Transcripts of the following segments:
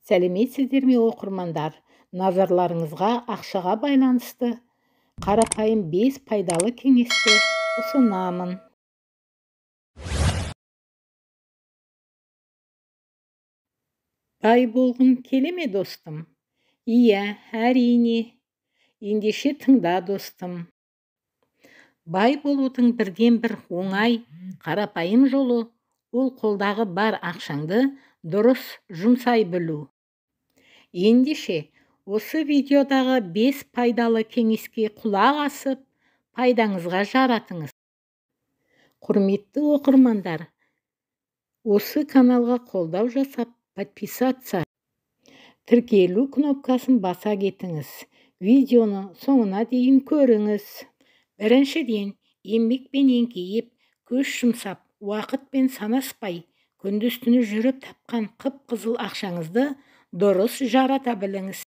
Сәлеметсіздер ме оқырмандар? Назарларыңызға ақшаға байланысты қарапайым 5 пайдалы кеңесті ұсынамын. Бай болғың келе ме достым? Иә, әрине. Ендеше тыңда достым. Бай болудың бірден бір оңай, қарапайым жолы ол қолдағы бар ақшаңды дұрыс жұмсай білу. Ендеше осы видеодағы 5 пайдалы кеңеске құлақ асып, пайдаңызға жаратыңыз. Құрметті оқырмандар, осы каналға қолдау жасап, подписаться, тіркелу кнопкасын баса кетіңіз. Видеоны соңына дейін көріңіз. Біріншіден, еңбекпен еңкейіп, көз жұмсап, уақытпен санаспай, күндіз-түні жүріп тапқан қып-қызыл ақшаңызды дұрыс жарата біліңіз.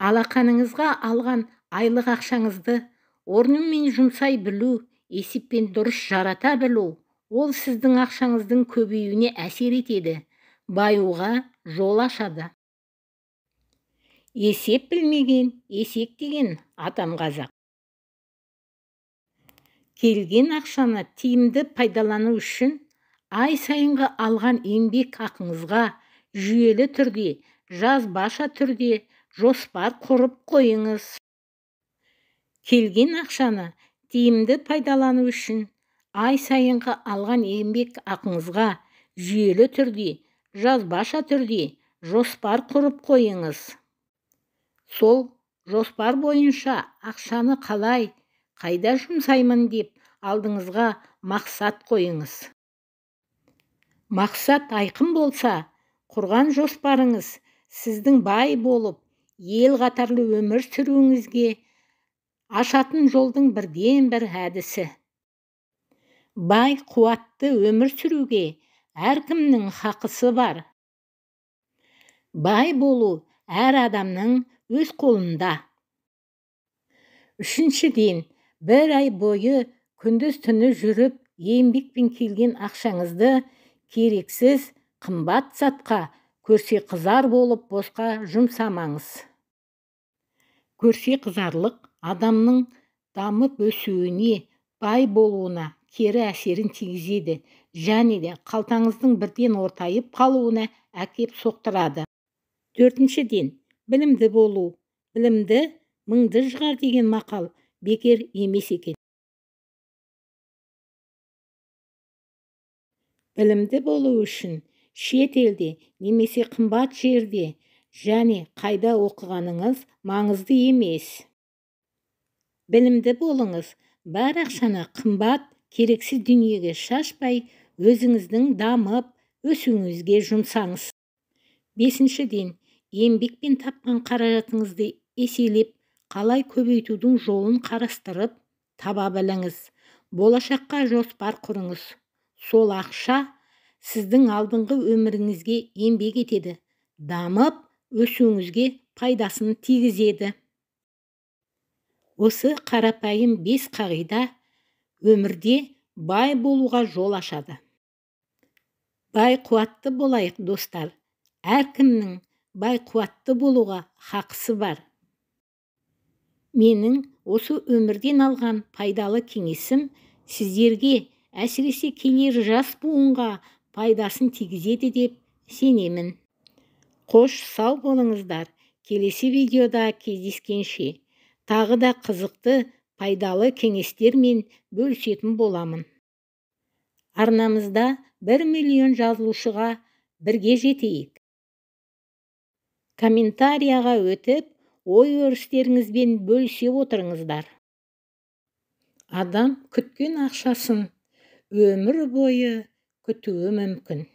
Алақаныңызға алған айлық ақшаңызды орнымен жұмсай білу, есеппен дұрыс жарата білу, ол сіздің ақшаңыздың көбеюіне әсер етеді, баюға жол ашады. Есеп білмеген есек деген атам қазақ. Келген ақшаны тиімді пайдалану үшін ай сайынғы алған еңбек ақыңызға жүйелі түрде, жазбаша түрде жоспар құрып қойыңыз. Келген ақшаны тиімді пайдалану үшін ай сайынғы алған еңбек ақыңызға жүйелі түрде, жазбаша түрде жоспар құрып қойыңыз. Сол жоспар бойынша ақшаны қалай, қайда жұмсаймын деп алдыңызға мақсат қойыңыз. Мақсат айқын болса, құрған жоспарыңыз сіздің бай болып, ел қатарлы өмір сүруіңізге ашатын жолдың бірден бір әдісі. Бай қуатты өмір сүруге әркімнің хақысы бар. Бай болу әр адамның өз қолында. Үшіншіден, бір ай бойы күндіз-түні жүріп, еңбекпен келген ақшаңызды керексіз, қымбат затқа, көрсе қызар болып босқа жұмсамаңыз. Көрсе қызарлық адамның дамып өсуіне, бай болуына кері әсерін тигізеді, және де қалтаңыздың бірден ортайып қалуына әкеп соқтырады. Төртіншіден, білімді болу. Білімді мыңды жығар деген мақал бекер емес екен. Білімді болу үшін шет елде немесе қымбат жерде және қайда оқығаныңыз маңызды емес. Білімді болыңыз, бар ақшаны қымбат, керексіз дүниеге шашпай, өзіңіздің дамып, өсуіңізге жұмсаңыз. Бесіншіден, еңбекпен тапқан қаражатыңызды еселеп, қалай көбейтудің жолын қарастырып, таба біліңіз. Болашаққа жоспар құрыңыз. Сол ақша сіздің алдыңғы өміріңізге еңбек етеді, дамып, өсуіңізге пайдасын тигізеді. Осы қарапайым 5 қағида өмірде бай болуға жол ашады. Бай қуатты болайық, достар. Әркімнің бай қуатты болуға хақысы бар. Менің осы өмірден алған пайдалы кеңесім сіздерге, әсіресе келер жас буынға пайдасын тигізеді деп сенемін. Қош сау болыңыздар. Келесі видеода кездескенше тағы да қызықты, пайдалы кеңестермен бөлісетін боламын. Арнамызда 1 миллион жазылушыға бірге жетейік. Комментарияға өтіп, ой-өрістеріңізбен бөлісе отырыңыздар. Адам күткен ақшасын өмір бойы күтуі мүмкін.